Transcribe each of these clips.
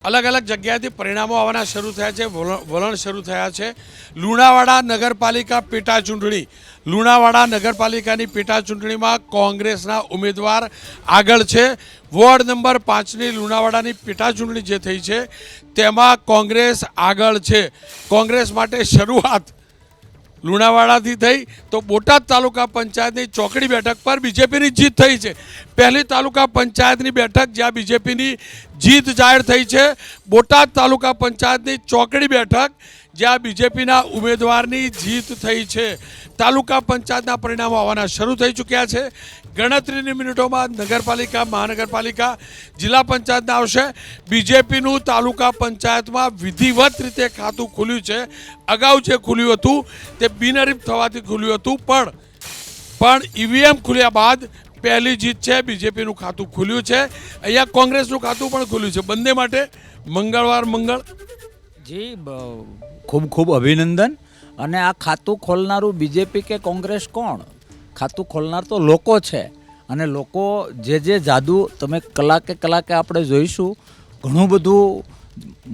अलग अलग जग्याएથી परिणामों આવવાના શરૂ થયા છે, વલણ શરૂ થયા છે। લુણાવાડા નગરપાલિકા પેટા ચૂંટણી, લુણાવાડા નગરપાલિકાની પેટા ચૂંટણીમાં કોંગ્રેસના ઉમેદવાર આગળ છે। વોર્ડ નંબર 5ની લુણાવાડાની પેટા ચૂંટણી જે થઈ છે તેમાં કોંગ્રેસ આગળ છે। કોંગ્રેસ માટે શરૂઆત લુણાવાડાથી થઈ તો બોટાદ તાલુકા પંચાયતની ચોકડી બેઠક પર બીજેપીની જીત થઈ છે। પહેલી તાલુકા પંચાયતની બેઠક જ્યાં બીજેપીની જીત જાહેર થઈ છે, બોટાદ તાલુકા પંચાયતની ચોકડી બેઠક જ્યાં બીજેપીના ઉમેદવારની જીત થઈ છે। તાલુકા પંચાયતના પરિણામો આવવાના શરૂ થઈ ચૂક્યા છે। ગણતરીની મિનિટોમાં નગરપાલિકા, મહાનગરપાલિકા, જિલ્લા પંચાયતના આવશે। બીજેપીનું તાલુકા પંચાયતમાં વિધિવત રીતે ખાતું ખુલ્યું છે। અગાઉ જે ખુલ્યું હતું તે બિનહરીફ થવાથી ખુલ્યું હતું, પણ ઈવીએમ ખુલ્યા બાદ પહેલી જીત છે। બીજેપીનું ખાતું ખુલ્યું છે, અહીંયા કોંગ્રેસનું ખાતું પણ ખુલ્યું છે। બંને માટે મંગળવાર મંગળ જી, ખૂબ ખૂબ અભિનંદન। અને આ ખાતું ખોલનારું બીજેપી કે કોંગ્રેસ કોણ? ખાતું ખોલનાર તો લોકો છે। અને લોકો જે જાદુ તમે કલાકે આપણે જોઈશું, ઘણું બધું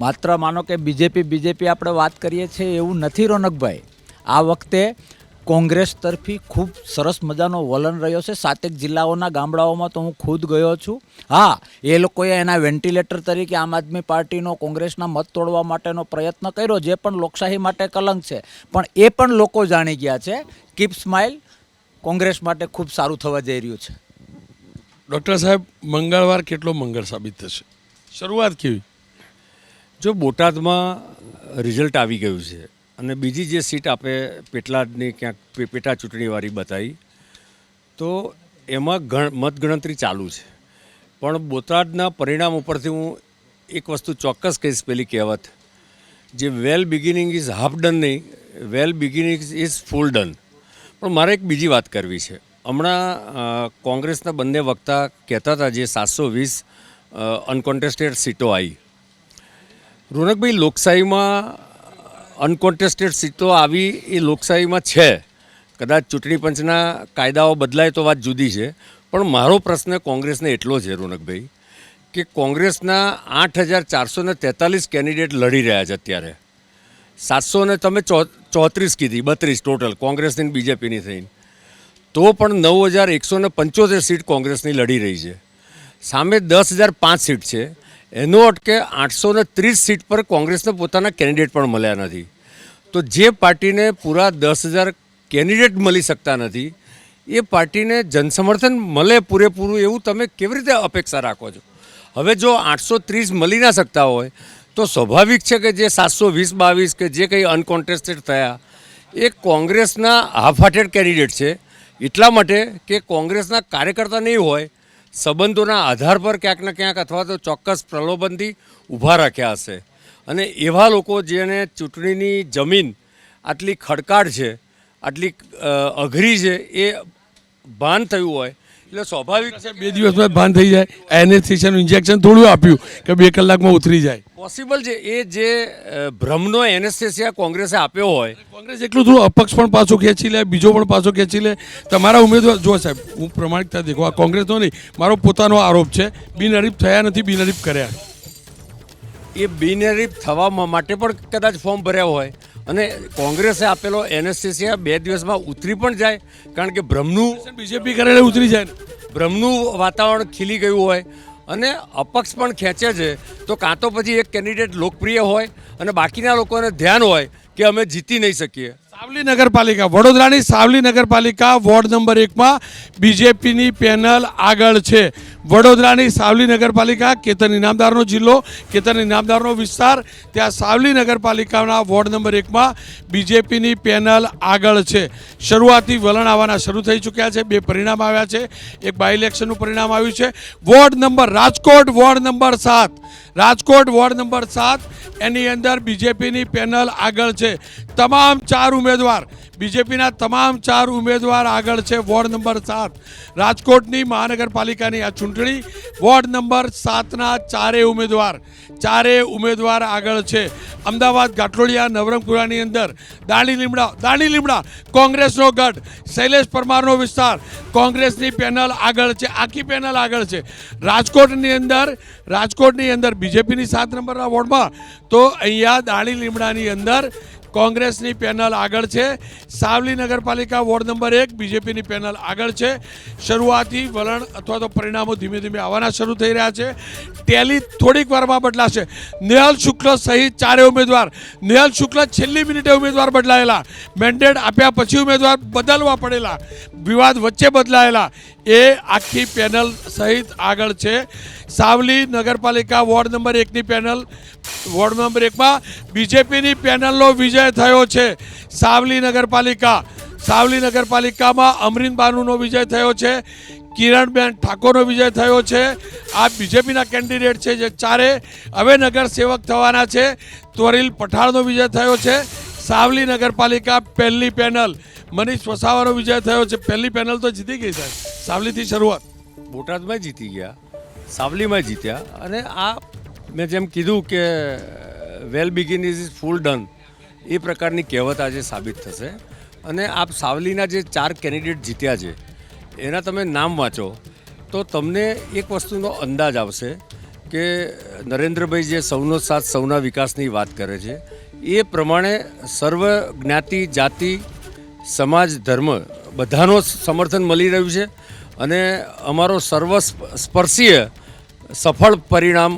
માત્ર માનો કે બીજેપી આપણે વાત કરીએ છીએ એવું નથી રોનકભાઈ। આ વખતે કોંગ્રેસ તરફી ખૂબ સરસ મજાનો વલણ રહ્યો છે। 7 જિલ્લાઓના ગામડાઓમાં તો હું ખુદ ગયો છું। હા, એ લોકોએ એના વેન્ટિલેટર તરીકે આમ આદમી પાર્ટીનો કોંગ્રેસના મત તોડવા માટેનો પ્રયત્ન કર્યો, જે પણ લોકશાહી માટે કલંક છે। પણ એ પણ લોકો જાણી ગયા છે, કીપ સ્માઇલ, કોંગ્રેસ માટે ખૂબ સારું થવા જઈ રહ્યું છે। ડૉક્ટર સાહેબ, મંગળવાર કેટલો મંગળ સાબિત થશે? શરૂઆત કેવી? જો બોટાદમાં રિઝલ્ટ આવી ગયું છે અને બીજી જે સીટ આપે પેટલાદની ક્યાંક પેટા ચૂંટણીવાળી બતાવી, તો એમાં મતગણતરી ચાલુ છે। પણ બોટાદના પરિણામ ઉપરથી હું એક વસ્તુ ચોક્કસ કહીશ, પેલી કહેવત જે વેલ બિગિનિંગ ઇઝ હાફ ડન નહીં, વેલ બિગિનિંગ ઇઝ ફૂલ ડન। પણ મારે એક બીજી વાત કરવી છે। હમણાં કોંગ્રેસના બંને વક્તા કહેતા હતા જે 720 અનકોન્ટેસ્ટેડ સીટો આવી, રોનકભાઈ લોકશાહીમાં અનકોન્ટેસ્ટેડ સીટો આવી એ લોકશાહીમાં છે। કદાચ ચૂંટણી પંચના કાયદાઓ બદલાય તો વાત જુદી છે, પણ મારો પ્રશ્ન કોંગ્રેસને એટલો છે રોનકભાઈ કે કોંગ્રેસના 8,443 કેન્ડિડેટ લડી રહ્યા છે અત્યારે। 700 ને તમે 34 કીધી, 32 ટોટલ કોંગ્રેસની બીજેપીની થઈને, તો પણ 9,175 સીટ કોંગ્રેસની લડી રહી છે। સામે 10,005 સીટ છે। એનો અર્થ કે 830 સીટ પર કોંગ્રેસને પોતાના કેન્ડિડેટ પણ મળ્યા નથી। તો જે પાર્ટીને પૂરા 10,000 કેન્ડિડેટ મળી શકતા નથી, એ પાર્ટીને જનસમર્થન મળે પૂરેપૂરું એવું તમે કેવી રીતે અપેક્ષા રાખો છો? હવે જો 830 મળી ના શકતા હોય તો સ્વાભાવિક છે કે જે 720-22 કે જે કંઈ અનકોન્ટેસ્ટેડ થયા એ કોંગ્રેસના હાફ હાર્ટેડ કેન્ડિડેટ છે। એટલા માટે કે કોંગ્રેસના કાર્યકર્તા નહીં હોય, સંબંધોના આધાર પર ક્યાંક ને ક્યાંક અથવા તો ચોક્કસ પ્રલોભનથી ઊભા રાખ્યા હશે। અને એવા લોકો જેને ચૂંટણીની જમીન આટલી ખડકાળ છે, આટલી અઘરી છે, એ ભાન થયું હોય એટલે સ્વાભાવિક છે 2 દિવસમાં ભાન થઈ જાય। એનેસ્થેસિયાનું ઇન્જેક્શન થોડું આપ્યું કે 2 કલાકમાં ઉતરી જાય, પોસિબલ છે। એ જે ભ્રમનો એનેસ્થેસિયા કોંગ્રેસે આપ્યો હોય, કોંગ્રેસ એટલું થોડું અપક્ષ પણ પાછો ખેંચી લે, બીજો પણ પાછો ખેંચી લે। તમારા ઉમેદવાર જો સાહેબ, હું પ્રમાણિકતા દેખો, આ કોંગ્રેસનો નહીં, મારો પોતાનો આરોપ છે, બિનહરીફ થયા નથી, બિનહરીફ કર્યા। એ બિનહરીફ થવા માટે પણ કદાચ ફોર્મ ભર્યા હોય અને કોંગ્રેસે આપેલો એનેસ્થેસિયા 2 દિવસમાં ઉતરી પણ જાય, કારણ કે બીજેપી કરેલે ઉતરી જાય, ભ્રમનું વાતાવરણ ખીલી ગયું હોય અને અપક્ષ પણ ખેંચે છે, તો કાં તો પછી એક કેન્ડિડેટ લોકપ્રિય હોય અને બાકીના લોકોને ધ્યાન હોય કે અમે જીતી નહીં શકીએ। સાવલી નગરપાલિકા, વડોદરાની સાવલી નગરપાલિકા વોર્ડ નંબર 1માં બીજેપીની પેનલ આગળ છે। વડોદરાની સાવલી નગરપાલિકા, કેતન ઇનામદારનો જિલ્લો, કેતન ઇનામદારનો વિસ્તાર, ત્યાં સાવલી નગરપાલિકાના વોર્ડ નંબર 1માં બીજેપીની પેનલ આગળ છે। શરૂઆતી વલણ આવવાના શરૂ થઈ ચૂક્યા છે। 2 પરિણામ આવ્યા છે, એક બાય ઇલેક્શનનું પરિણામ આવ્યું છે। Ward number Rajkot, ward number 7, Rajkot ward number 7, એની અંદર બીજેપીની પેનલ આગળ છે। તમામ 4 ઉમેદવાર બીજેપીના તમામ 4 ઉમેદવાર આગળ છે. વોર્ડ નંબર 7 રાજકોટની મહાનગરપાલિકાની આ ચૂંટણી, વોર્ડ નંબર 7ના ચારેય ઉમેદવાર આગળ છે. અમદાવાદ ઘાટલોડિયા નવરંગપુરાની અંદર દાણી લીમડા કોંગ્રેસનો ગઢ, શૈલેષ પરમારનો વિસ્તાર, કોંગ્રેસની પેનલ આગળ છે, આખી પેનલ આગળ છે. રાજકોટની અંદર બીજેપીની 7 નંબરના વોર્ડમાં તો અહીંયા દાણી લીમડાની અંદર કોંગ્રેસની પેનલ આગળ છે. સાવલી નગરપાલિકા વોર્ડ નંબર 1 બીજેપીની પેનલ આગળ છે. શરૂઆતી વલણ અથવા તો પરિણામો ધીમે ધીમે આવવાના શરૂ થઈ રહ્યા છે. ટેલી થોડીક વારમાં બદલાશે. નેહલ શુક્લ સહિત 4 ઉમેદવાર, નેહલ શુક્લ છેલ્લી મિનિટે ઉમેદવાર બદલાયેલા, મેન્ડેટ આપ્યા પછી ઉમેદવાર બદલવા પડેલા, વિવાદ વચ્ચે બદલાયેલા, એ આખી પેનલ સહિત આગળ છે. સાવલી નગરપાલિકા વોર્ડ નંબર 1ની પેનલ, વોર્ડ નંબર 1માં બીજેપીની પેનલનો વિજય થયો છે. સાવલી નગરપાલિકામાં અમરીન બાનુનો વિજય થયો છે, કિરણબેન ઠાકોરનો વિજય થયો છે. આ બીજેપીના કેન્ડિડેટ છે જે 4 હવે નગર સેવક થવાના છે. ત્વરિલ પઠાણનો વિજય થયો છે. સાવલી નગરપાલિકા પહેલી પેનલ મનીષ વસાવાનો વિજય થયો છે. પહેલી પેનલ તો જીતી ગઈ સાહેબ, સાવલીથી શરૂઆત. બોટાદમાં જીતી ગયા, સાવલીમાં જીત્યા, અને આ મેં જેમ કીધું કે વેલ બિગિન ઇઝ ફૂલ ડન, એ પ્રકારની કહેવત આજે સાબિત થશે. અને આપ સાવલીના જે 4 કેન્ડિડેટ જીત્યા છે એના તમે નામ વાંચો તો તમને એક વસ્તુનો અંદાજ આવશે કે નરેન્દ્રભાઈ જે સૌનો સાથ સૌના વિકાસની વાત કરે છે એ પ્રમાણે સર્વ જ્ઞાતિ જાતિ સમાજ ધર્મ બધાનો સમર્થન મળી રહ્યું છે. અને અમારો સર્વસ્પર્શીય સફળ પરિણામ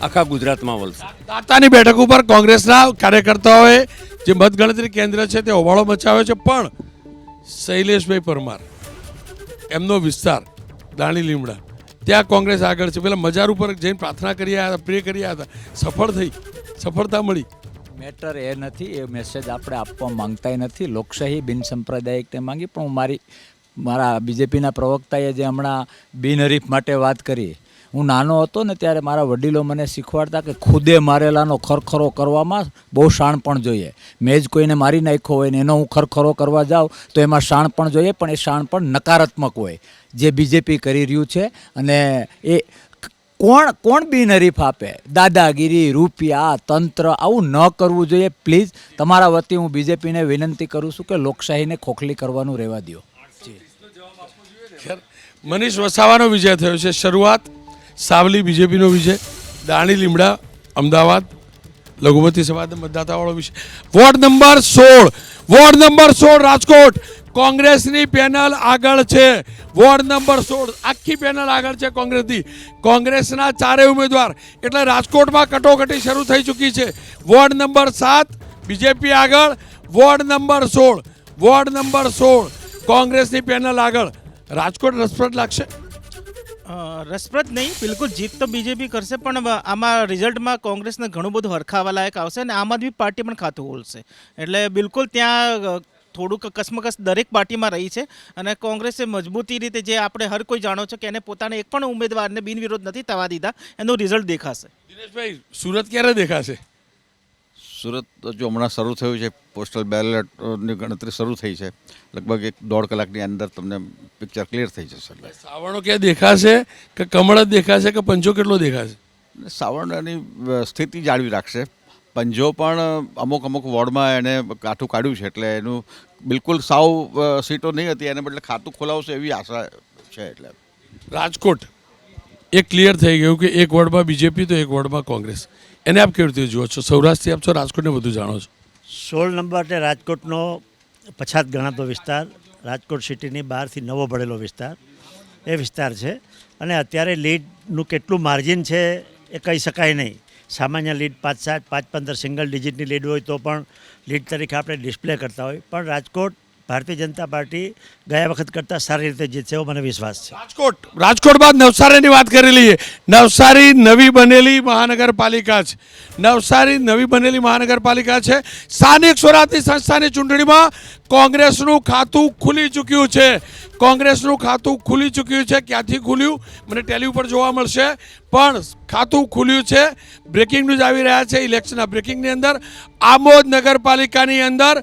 આખા ગુજરાતમાં મળશે. દાતાની બેઠક ઉપર કોંગ્રેસના કાર્યકર્તાઓએ જે મતગણતરી કેન્દ્ર છે તે હોબાળો મચાવ્યો છે, પણ શૈલેષભાઈ પરમાર એમનો વિસ્તાર દાણી લીમડા ત્યાં કોંગ્રેસ આગળ છે. પેલા મજાર ઉપર જઈને પ્રાર્થના કરી આવ્યા હતા, પ્રે કરી આવ્યા હતા, સફળતા મળી. મેટર એ નથી, એ મેસેજ આપણે આપવા માંગતા નથી. લોકશાહી બિનસાંપ્રદાયિકને માંગી, પણ હું મારા બીજેપીના પ્રવક્તાએ જે હમણાં બિનહરીફ માટે વાત કરી, હું નાનો હતો ને ત્યારે મારા વડીલો મને શીખવાડતા કે ખુદે મારેલાનો ખરખરો કરવામાં બહુ શાણ પણ જોઈએ. મેં જ કોઈને મારી નાખ્યો હોય ને એનો હું ખરખરો કરવા જાઉં તો એમાં શાણ પણ જોઈએ, પણ એ શાણ પણ નકારાત્મક હોય, જે બીજેપી કરી રહ્યું છે. અને એ કોણ બિનહરીફ આપે? દાદાગીરી, રૂપિયા, તંત્ર, આવું ન કરવું જોઈએ. પ્લીઝ તમારા વતી હું બીજેપીને વિનંતી કરું છું કે લોકશાહીને ખોખલી કરવાનું રહેવા દો. મનીષ વસાવાનો વિજય થયો છે. શરૂઆત સાવલી બીજેપીનો વિજય, દાણી લીમડા અમદાવાદ લઘુમતી સમાજના મતદાતાવાળો વિષય. વોર્ડ નંબર 16 રાજકોટ કોંગ્રેસની પેનલ આગળ છે. વોર્ડ નંબર 16 આખી પેનલ આગળ છે કોંગ્રેસની. કોંગ્રેસના 4 ઉમેદવાર, એટલે રાજકોટમાં કટોકટી શરૂ થઈ ચૂકી છે. વોર્ડ નંબર 7 બીજેપી આગળ, વોર્ડ નંબર 16 કોંગ્રેસની પેનલ આગળ. રાજકોટ રસપ્રદ લાગશે? રસપ્રદ નહીં, બિલકુલ જીત તો બીજેપી કરશે, પણ આમાં રિઝલ્ટમાં કોંગ્રેસને ઘણું બધું હરખાવા લાયક આવશે અને આમ આદમી પાર્ટી પણ ખાતું ખોલશે. એટલે બિલકુલ ત્યાં થોડુંક કસમકસ દરેક પાર્ટીમાં રહી છે અને કોંગ્રેસે મજબૂતી રીતે, જે આપણે હર કોઈ જાણો છો કે એને પોતાને એક પણ ઉમેદવારને બિનવિરોધ નથી થવા દીધા, એનું રિઝલ્ટ દેખાશે. દિનેશભાઈ, સુરત ક્યારે દેખાશે? સુરત જો હમણાં શરૂ થયું છે, પોસ્ટલ બેલેટની ગણતરી શરૂ થઈ છે, લગભગ 1-1.5 કલાકની અંદર તમને પિક્ચર ક્લિયર થઈ જશે. સાવરણો ક્યાં દેખાશે કે કમળ જ દેખાશે કે પંજો કેટલો દેખાશે? સાવરણની સ્થિતિ જાળવી રાખશે. પંજો પણ અમુક વોર્ડમાં એને કાઠું કાઢ્યું છે, એટલે એનું બિલકુલ સાવ સીટો નહીં હતી, એને બદલે ખાતું ખોલાવશે એવી આશા છે. એટલે રાજકોટ એક ક્લિયર થઈ ગયું કે એક વોર્ડમાં બીજેપી તો એક વોર્ડમાં કોંગ્રેસ. એને આપ કેવી રીતે જુઓ છો? સૌરાષ્ટ્રથી આપ છો, રાજકોટને વધુ જાણો છો. 16 નંબર તે રાજકોટનો પછાત ગણાતો વિસ્તાર, રાજકોટ સિટીની બહારથી નવો ભળેલો વિસ્તાર, એ વિસ્તાર છે. અને અત્યારે લીડનું કેટલું માર્જિન છે એ કહી શકાય નહીં. સામાન્ય લીડ 5-7, 5-15 સિંગલ ડિજિટની લીડ હોય તો પણ લીડ તરીકે આપણે ડિસ્પ્લે કરતા હોય, પણ રાજકોટ ભારતીય જનતા પાર્ટી ગયા વખત કરતાં સારી રીતે જીતશે એવો મને વિશ્વાસ છે. રાજકોટ બાદ નવસારીની વાત કરી લઈએ. નવસારી નવી બનેલી મહાનગરપાલિકા છે. સ્થાનિક સ્વરાજની સંસ્થાની ચૂંટણીમાં કોંગ્રેસનું ખાતું ખુલી ચૂક્યું છે. ક્યાંથી ખુલ્યું મને ટેલી ઉપર જોવા મળશે, પણ ખાતું ખુલ્યું છે. બ્રેકિંગ ન્યૂઝ આવી રહ્યા છે ઇલેક્શનના બ્રેકિંગની અંદર. આમોદ નગરપાલિકાની અંદર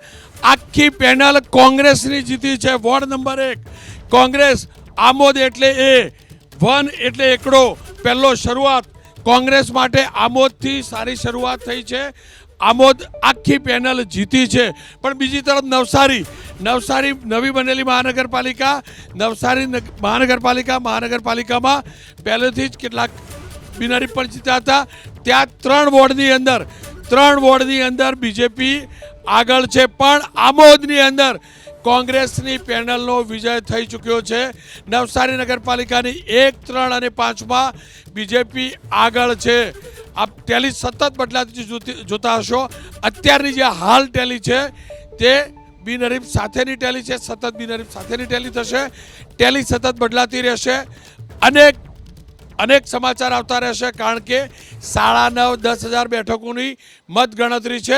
આખી પેનલ કોંગ્રેસની જીતી છે. વોર્ડ નંબર 1 કોંગ્રેસ, આમોદ એટલે A1 એટલે એકડો. પહેલો શરૂઆત કોંગ્રેસ માટે આમોદથી સારી શરૂઆત થઈ છે. આમોદ આખી પેનલ જીતી છે. પણ બીજી તરફ નવસારી નવી બનેલી મહાનગરપાલિકા, નવસારી મહાનગરપાલિકામાં પહેલેથી જ કેટલાક બિનહરીફ પણ જીત્યા હતા. ત્યાં 3 વોર્ડની અંદર બીજેપી આગળ છે. પણ આમોદની અંદર કોંગ્રેસની પેનલનો વિજય થઈ ચૂક્યો છે. નવસારી નગરપાલિકાની 1, 3 અને 5માં બીજેપી આગળ છે. આપ ટેલી સતત બદલાતી જોતા હશો. અત્યારની જે હાલ ટેલી છે તે બિનહરીફ સાથેની ટેલી છે. સતત બિનહરીફ સાથેની ટેલી થશે. ટેલી સતત બદલાતી રહેશે. અનેક સમાચાર આવતા રહેશે, કારણ કે 9.5-10 હજાર બેઠકોની મતગણતરી છે.